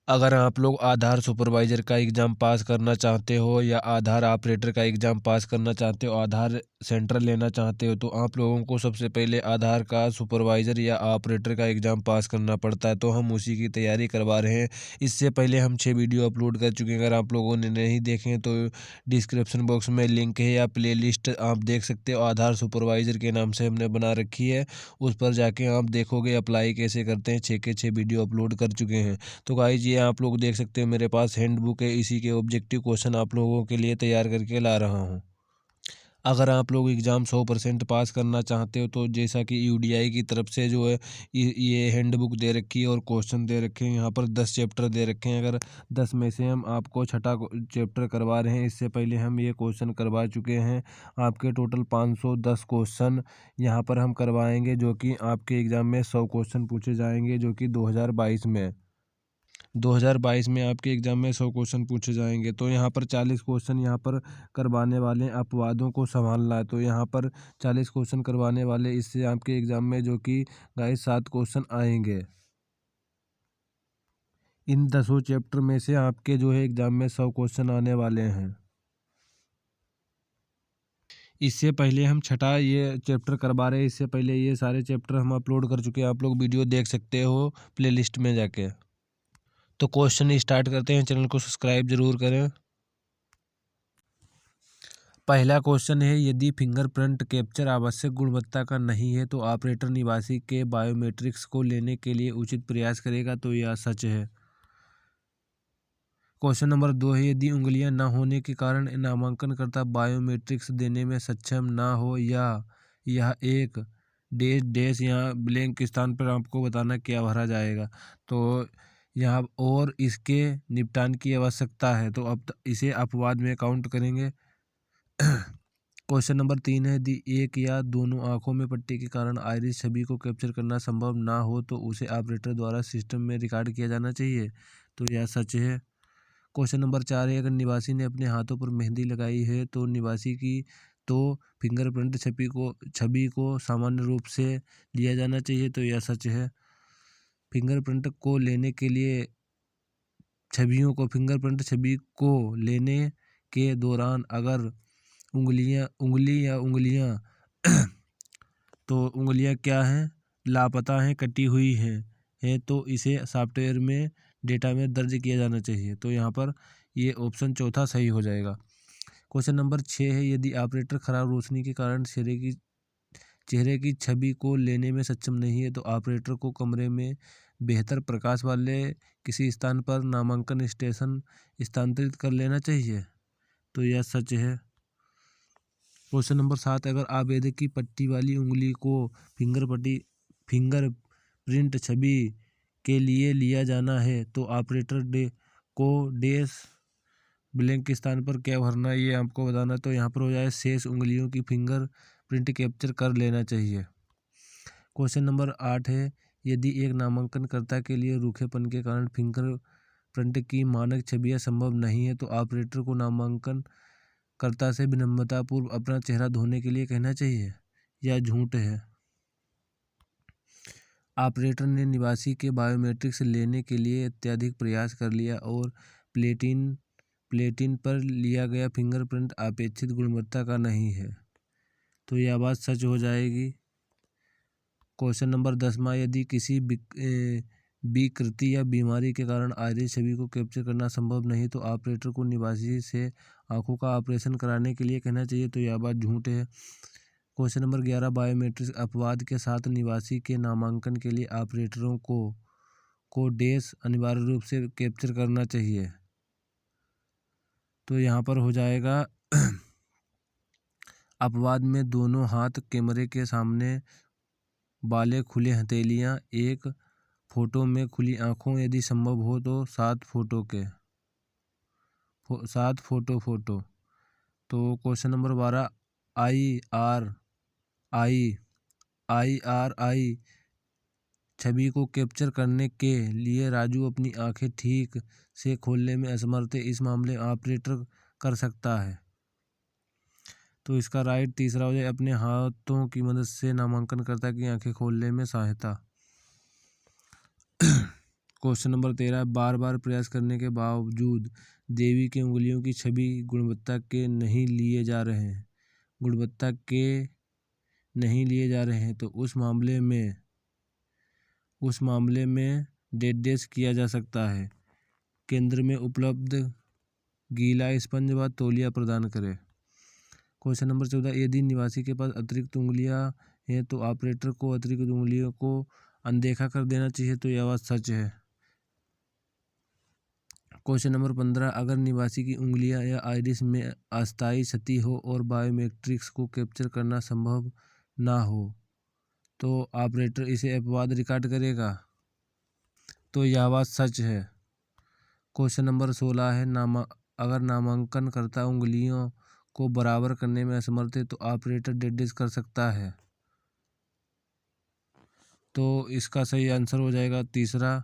अगर आप लोग आधार सुपरवाइज़र का एग्ज़ाम पास करना चाहते हो या आधार ऑपरेटर का एग्ज़ाम पास करना चाहते हो, आधार सेंटर लेना चाहते हो, तो आप लोगों को सबसे पहले आधार का सुपरवाइज़र या ऑपरेटर का एग्ज़ाम पास करना पड़ता है। तो हम उसी की तैयारी करवा रहे हैं। इससे पहले हम 6 वीडियो अपलोड कर चुके हैं। अगर आप लोगों ने नहीं देखे हैं तो डिस्क्रिप्शन बॉक्स में लिंक है या प्लेलिस्ट आप देख सकते हो। आधार सुपरवाइज़र के नाम से हमने बना रखी है, उस पर जाके आप देखोगे अप्लाई कैसे करते हैं। 6 के 6 वीडियो अपलोड कर चुके हैं। तो गाइज ये आप लोग देख सकते हो मेरे पास हैंड बुक है, इसी के ऑब्जेक्टिव क्वेश्चन आप लोगों के लिए तैयार करके ला रहा हूँ। अगर आप लोग एग्ज़ाम 100% पास करना चाहते हो तो जैसा कि यूडीआई की तरफ से जो है ये हैंड बुक दे रखी है और क्वेश्चन दे रखे हैं। यहाँ पर 10 चैप्टर दे रखे हैं। अगर 10 में से हम आपको छठा चैप्टर करवा रहे हैं, इससे पहले हम ये क्वेश्चन करवा चुके हैं। आपके टोटल 510 क्वेश्चन यहाँ पर हम करवाएंगे, जो कि आपके एग्ज़ाम में 100 क्वेश्चन पूछे जाएंगे, जो कि 2022 में 2022 में आपके एग्ज़ाम में 100 क्वेश्चन पूछे जाएंगे। तो यहाँ पर 40 क्वेश्चन यहाँ पर करवाने वाले हैं, अपवादों को संभालना है। तो यहाँ पर 40 क्वेश्चन करवाने वाले, इससे आपके एग्ज़ाम में जो कि गाइस 7 क्वेश्चन आएंगे। इन 10 चैप्टर में से आपके जो है एग्ज़ाम में 100 क्वेश्चन आने वाले हैं। इससे पहले हम छठा ये चैप्टर करवा रहे हैं। इससे पहले ये सारे चैप्टर हम अपलोड कर चुके हैं, आप लोग वीडियो देख सकते हो प्लेलिस्ट में जाके। तो क्वेश्चन स्टार्ट करते हैं। चैनल को सब्सक्राइब जरूर करें। पहला क्वेश्चन है, यदि फिंगरप्रिंट कैप्चर आवश्यक गुणवत्ता का नहीं है तो ऑपरेटर निवासी के बायोमेट्रिक्स को लेने के लिए उचित प्रयास करेगा, तो यह सच है। क्वेश्चन नंबर 2 है, यदि उंगलियां न होने के कारण नामांकनकर्ता बायोमेट्रिक्स देने में सक्षम ना हो या यह एक डैश डैश यहाँ ब्लैंक स्थान पर आपको बताना क्या भरा जाएगा। तो यहाँ और इसके निपटान की आवश्यकता है, तो अब इसे अपवाद में काउंट करेंगे। क्वेश्चन नंबर 3 है, यदि एक या दोनों आंखों में पट्टी के कारण आइरिस छवि को कैप्चर करना संभव ना हो तो उसे ऑपरेटर द्वारा सिस्टम में रिकॉर्ड किया जाना चाहिए, तो यह सच है। क्वेश्चन नंबर 4 है, अगर निवासी ने अपने हाथों पर मेहंदी लगाई है तो निवासी की तो फिंगरप्रिंट छवि को सामान्य रूप से लिया जाना चाहिए, तो यह सच है। फिंगरप्रिंट को लेने के लिए फिंगरप्रिंट छवि को लेने के दौरान अगर उंगलियां तो उंगलियां क्या हैं, लापता हैं, कटी हुई हैं तो इसे सॉफ्टवेयर में डेटा में दर्ज किया जाना चाहिए। तो यहाँ पर ये ऑप्शन चौथा सही हो जाएगा। क्वेश्चन नंबर 6 है, यदि ऑपरेटर खराब रोशनी के कारण चेहरे की छवि को लेने में सक्षम नहीं है तो ऑपरेटर को कमरे में बेहतर प्रकाश वाले किसी स्थान पर नामांकन स्टेशन स्थानांतरित कर लेना चाहिए, तो यह सच है। क्वेश्चन नंबर 7, अगर आवेदक की पट्टी वाली उंगली को फिंगरप्रिंट छवि के लिए लिया जाना है तो ऑपरेटर को डैश ब्लैंक स्थान पर क्या भरना है ये आपको बताना। तो यहाँ पर हो जाए शेष उंगलियों की फिंगरप्रिंट कैप्चर कर लेना चाहिए। क्वेश्चन नंबर 8 है, यदि एक नामांकनकर्ता के लिए रूखेपन के कारण फिंगरप्रिंट की मानक छवियां संभव नहीं है तो ऑपरेटर को नामांकन कर्ता से विनम्रतापूर्व अपना चेहरा धोने के लिए कहना चाहिए, यह झूठ है। ऑपरेटर ने निवासी के बायोमेट्रिक्स लेने के लिए अत्यधिक प्रयास कर लिया और प्लेटिन पर लिया गया फिंगरप्रिंट अपेक्षित गुणवत्ता का नहीं है, तो यह बात सच हो जाएगी। क्वेश्चन नंबर 10वां, यदि किसी विकृति या बीमारी के कारण आइरिस छवि को कैप्चर करना संभव नहीं तो ऑपरेटर को निवासी से आंखों का ऑपरेशन कराने के लिए कहना चाहिए, तो यह बात झूठ है। क्वेश्चन नंबर 11, बायोमेट्रिक अपवाद के साथ निवासी के नामांकन के लिए ऑपरेटरों को डैश अनिवार्य रूप से कैप्चर करना चाहिए, तो यहाँ पर हो जाएगा अपवाद में दोनों हाथ कैमरे के सामने वाले खुले हथेलियाँ, एक फोटो में खुली आंखों, यदि संभव हो तो 7 फोटो। तो क्वेश्चन नंबर 12, आई छवि को कैप्चर करने के लिए राजू अपनी आंखें ठीक से खोलने में असमर्थ है, इस मामले में ऑपरेटर कर सकता है, तो इसका राइट तीसरा हो जाए, अपने हाथों की मदद से नामांकनकर्ता की आंखें खोलने में सहायता। क्वेश्चन नंबर 13, बार बार प्रयास करने के बावजूद देवी की उंगलियों की छवि गुणवत्ता के नहीं लिए जा रहे हैं, तो उस मामले में डेडेस किया जा सकता है। केंद्र में उपलब्ध गीला स्पंज व तौलिया प्रदान करें। क्वेश्चन नंबर 14, यदि निवासी के पास अतिरिक्त उंगलियां हैं तो ऑपरेटर को अतिरिक्त उंगलियों को अनदेखा कर देना चाहिए, तो यह बात सच है। क्वेश्चन नंबर 15, अगर निवासी की उंगलियां या आइरिस में अस्थायी क्षति हो और बायोमेट्रिक्स को कैप्चर करना संभव ना हो तो ऑपरेटर इसे अपवाद रिकॉर्ड करेगा, तो यह बात सच है। क्वेश्चन नंबर 16 है, अगर नामांकनकर्ता उंगलियों को बराबर करने में असमर्थ है तो ऑपरेटर डेडेस कर सकता है, तो इसका सही आंसर हो जाएगा तीसरा।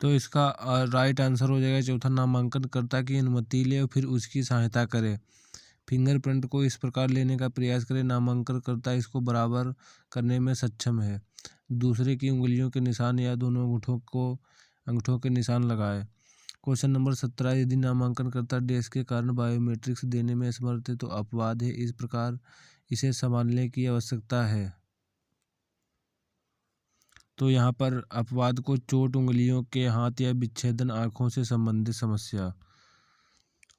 तो इसका राइट आंसर हो जाएगा चौथा, नामांकनकर्ता की अनुमति ले और फिर उसकी सहायता करे। फिंगरप्रिंट को इस प्रकार लेने का प्रयास करें, नामांकनकर्ता इसको बराबर करने में सक्षम है। दूसरे की उंगलियों के निशान या दोनों अंगूठों के निशान लगाए। क्वेश्चन नंबर 17, यदि नामांकनकर्ता डेस्क के कारण बायोमेट्रिक्स देने में असमर्थ है तो अपवाद है, इस प्रकार इसे संभालने की आवश्यकता है। तो यहाँ पर अपवाद को चोट, उंगलियों के हाथ या विच्छेदन, आँखों से संबंधित समस्या।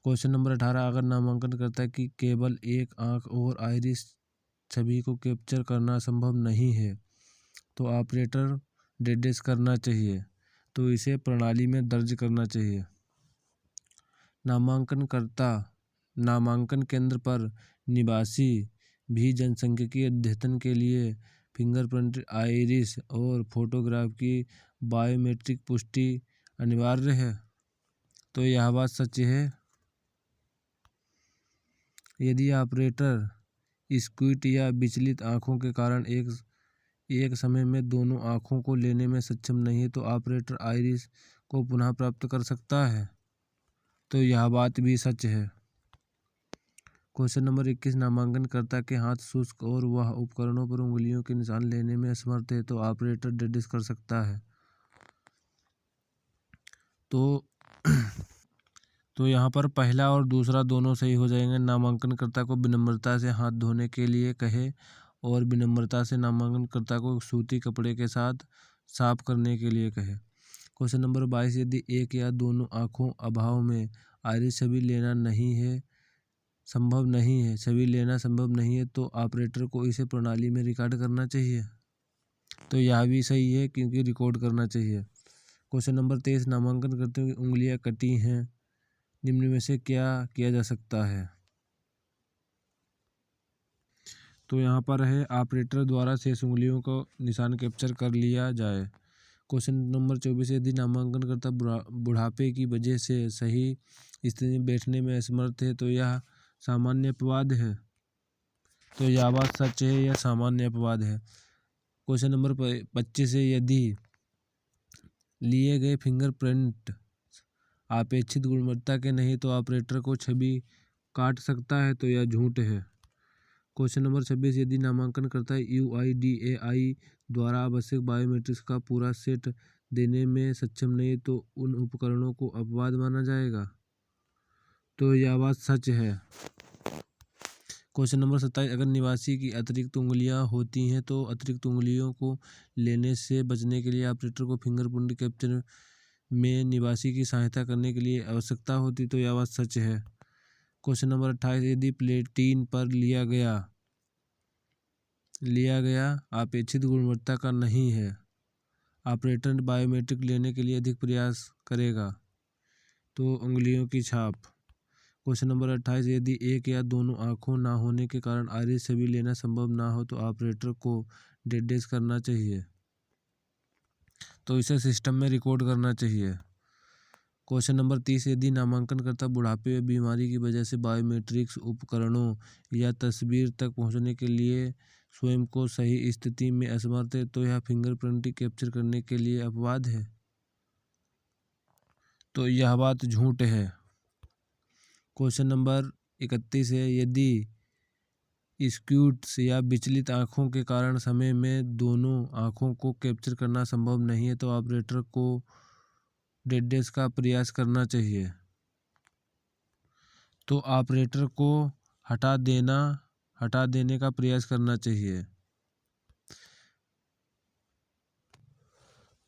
क्वेश्चन नंबर 18, अगर नामांकनकर्ता की केवल एक आँख और आइरिस छवि को कैप्चर करना संभव नहीं है तो ऑपरेटर डेडेस करना चाहिए, तो इसे प्रणाली में दर्ज करना चाहिए। नामांकन केंद्र पर निवासी भी जनसांख्यिकीय अद्यतन के लिए फिंगरप्रिंट, आइरिस और फोटोग्राफ की बायोमेट्रिक पुष्टि अनिवार्य है, तो यह बात सच है। यदि ऑपरेटर स्क्विट या विचलित आँखों के कारण एक समय में दोनों आँखों को लेने में सक्षम नहीं है तो ऑपरेटर आइरिस को पुनः प्राप्त कर सकता है, तो यह बात भी सच है। क्वेश्चन नंबर 21, नामांकनकर्ता के हाथ शुष्क और वह उपकरणों पर उंगलियों के निशान लेने में असमर्थ है तो ऑपरेटर डेडेस कर सकता है, तो यहाँ पर पहला और दूसरा दोनों सही हो जाएंगे। नामांकनकर्ता को विनम्रता से हाथ धोने के लिए कहे और विनम्रता से नामांकनकर्ता को सूती कपड़े के साथ साफ करने के लिए कहे। क्वेश्चन नंबर 22, यदि एक या दोनों आँखों अभाव में आइरिस छवि लेना संभव नहीं है तो ऑपरेटर को इसे प्रणाली में रिकॉर्ड करना चाहिए, तो यह भी सही है क्योंकि रिकॉर्ड करना चाहिए। क्वेश्चन नंबर 23, नामांकनकर्ता की उंगलियां कटी हैं, निम्न में से क्या किया जा सकता है, तो यहाँ पर है ऑपरेटर द्वारा शेष उंगलियों को निशान कैप्चर कर लिया जाए। क्वेश्चन नंबर 24, यदि नामांकनकर्ता बुढ़ापे की वजह से सही स्थिति में बैठने में असमर्थ है तो यह सामान्य अपवाद है, तो यह बात सच है, यह सामान्य अपवाद है। क्वेश्चन नंबर 25 है, यदि लिए गए फिंगरप्रिंट अपेक्षित गुणवत्ता के नहीं तो ऑपरेटर को छवि काट सकता है, तो यह झूठ है। क्वेश्चन नंबर 26, यदि नामांकनकर्ता UIDAI द्वारा आवश्यक बायोमेट्रिक्स का पूरा सेट देने में सक्षम नहीं तो उन उपकरणों को अपवाद माना जाएगा, तो यह बात सच है। क्वेश्चन नंबर 27, अगर निवासी की अतिरिक्त उंगलियां होती हैं तो अतिरिक्त उंगलियों को लेने से बचने के लिए ऑपरेटर को फिंगरप्रिंट कैप्चर में निवासी की सहायता करने के लिए आवश्यकता होती, तो यह बात सच है। क्वेश्चन नंबर 28, यदि प्लेटिन पर लिया गया अपेक्षित गुणवत्ता का नहीं है, ऑपरेटर बायोमेट्रिक लेने के लिए अधिक प्रयास करेगा, तो उंगलियों की छाप। क्वेश्चन नंबर 28, यदि एक या दोनों आँखों ना होने के कारण आइरिस छवि लेना संभव ना हो तो ऑपरेटर को डेडेस करना चाहिए, तो इसे सिस्टम में रिकॉर्ड करना चाहिए। क्वेश्चन नंबर 30, यदि नामांकनकर्ता बुढ़ापे या बीमारी की वजह से बायोमेट्रिक्स उपकरणों या तस्वीर तक पहुंचने के लिए स्वयं को सही स्थिति में असमर्थ है तो यह फिंगरप्रिंट कैप्चर करने के लिए अपवाद है, तो यह बात झूठ है। क्वेश्चन नंबर 31 है, यदि स्क्यूट्स या विचलित आंखों के कारण समय में दोनों आंखों को कैप्चर करना संभव नहीं है, तो ऑपरेटर को डेडेस का प्रयास करना चाहिए। तो ऑपरेटर को हटा देने का प्रयास करना चाहिए।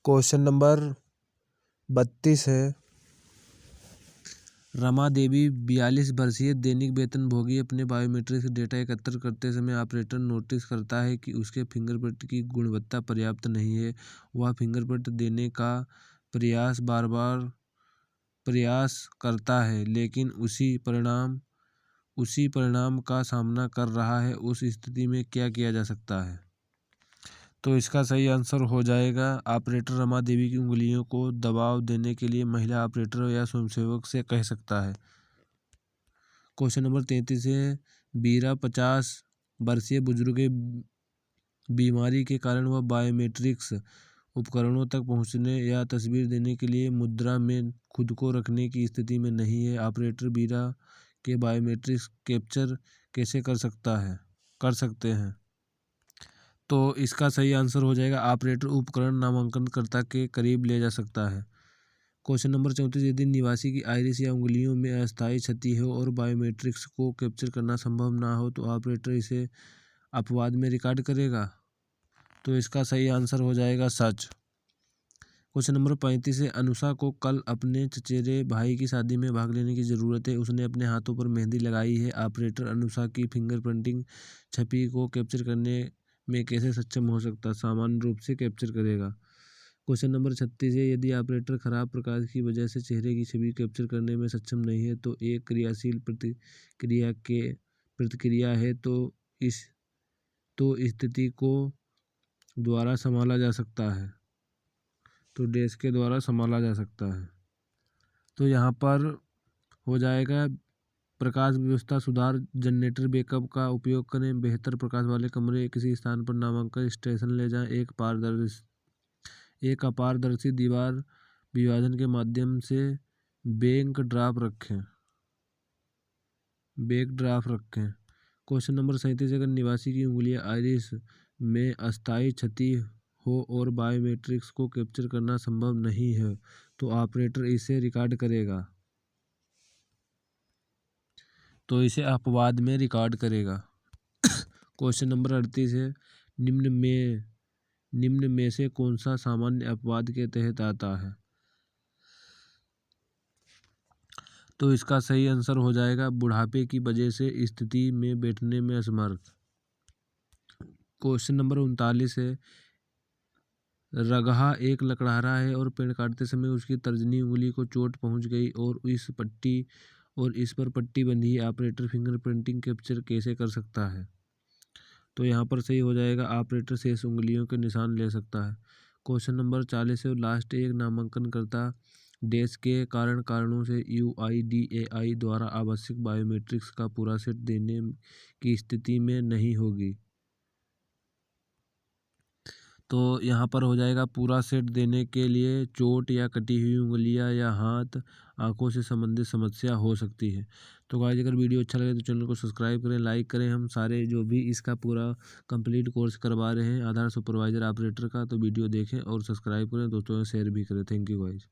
क्वेश्चन नंबर 32 है, रमा देवी 42 वर्षीय दैनिक वेतनभोगी अपने बायोमेट्रिक डेटा एकत्र करते समय ऑपरेटर नोटिस करता है कि उसके फिंगरप्रिंट की गुणवत्ता पर्याप्त नहीं है। वह फिंगरप्रिंट देने का बार बार प्रयास करता है, लेकिन उसी परिणाम का सामना कर रहा है। उस स्थिति में क्या किया जा सकता है? तो इसका सही आंसर हो जाएगा, ऑपरेटर रमा देवी की उंगलियों को दबाव देने के लिए महिला ऑपरेटर या स्वयंसेवक से कह सकता है। क्वेश्चन नंबर 33 है, बीरा 50 वर्षीय बुजुर्ग बीमारी के कारण वह बायोमेट्रिक्स उपकरणों तक पहुंचने या तस्वीर देने के लिए मुद्रा में खुद को रखने की स्थिति में नहीं है। ऑपरेटर बीरा के बायोमेट्रिक्स कैप्चर कैसे कर सकते हैं? तो इसका सही आंसर हो जाएगा, ऑपरेटर उपकरण नामांकनकर्ता के करीब ले जा सकता है। क्वेश्चन नंबर 34, यदि निवासी की आइरिस या उंगलियों में अस्थायी क्षति हो और बायोमेट्रिक्स को कैप्चर करना संभव ना हो, तो ऑपरेटर इसे अपवाद में रिकॉर्ड करेगा। तो इसका सही आंसर हो जाएगा सच। क्वेश्चन नंबर 35 है, अनुषा को कल अपने चचेरे भाई की शादी में भाग लेने की ज़रूरत है। उसने अपने हाथों पर मेहंदी लगाई है। ऑपरेटर अनुषा की फिंगरप्रिंटिंग छवि को कैप्चर करने में कैसे सक्षम हो सकता है? सामान्य रूप से कैप्चर करेगा। क्वेश्चन नंबर 36 है, यदि ऑपरेटर खराब प्रकाश की वजह से चेहरे की छवि कैप्चर करने में सक्षम नहीं है, तो एक क्रियाशील प्रतिक्रिया है, इस स्थिति को द्वारा संभाला जा सकता है। तो डैश के द्वारा संभाला जा सकता है। तो यहाँ पर हो जाएगा, प्रकाश व्यवस्था सुधार, जनरेटर बैकअप का उपयोग करें, बेहतर प्रकाश वाले कमरे, किसी स्थान पर नामांकन स्टेशन ले जाएं, एक अपारदर्शी दीवार विभाजन के माध्यम से बैक ड्राफ्ट रखें। क्वेश्चन नंबर 37, अगर निवासी की उंगलियां आइरिस में अस्थायी क्षति हो और बायोमेट्रिक्स को कैप्चर करना संभव नहीं है, तो ऑपरेटर इसे रिकॉर्ड करेगा। तो इसे अपवाद में रिकॉर्ड करेगा। क्वेश्चन नंबर 38 है, निम्न में से कौन सा सामान्य अपवाद के तहत आता है? तो इसका सही आंसर हो जाएगा, बुढ़ापे की वजह से स्थिति में बैठने में असमर्थ। क्वेश्चन नंबर 39 है, रगहा एक लकड़हारा है और पेड़ काटते समय उसकी तर्जनी उंगली को चोट पहुंच गई और इस पर पट्टी बंधी है। ऑपरेटर फिंगरप्रिंटिंग कैप्चर कैसे कर सकता है? तो यहाँ पर सही हो जाएगा, ऑपरेटर शेष उंगलियों के निशान ले सकता है। क्वेश्चन नंबर 40 है, लास्ट एक नामांकनकर्ता डैश के कारणों से UIDAI द्वारा आवश्यक बायोमेट्रिक्स का पूरा सेट देने की स्थिति में नहीं होगी। तो यहाँ पर हो जाएगा, पूरा सेट देने के लिए चोट या कटी हुई उंगलियां या हाथ, आंखों से संबंधित समस्या हो सकती है। तो गाइस, अगर वीडियो अच्छा लगे तो चैनल को सब्सक्राइब करें, लाइक करें। हम सारे जो भी इसका पूरा कंप्लीट कोर्स करवा रहे हैं आधार सुपरवाइजर ऑपरेटर का, तो वीडियो देखें और सब्सक्राइब करें, दोस्तों में शेयर भी करें। Thank you guys.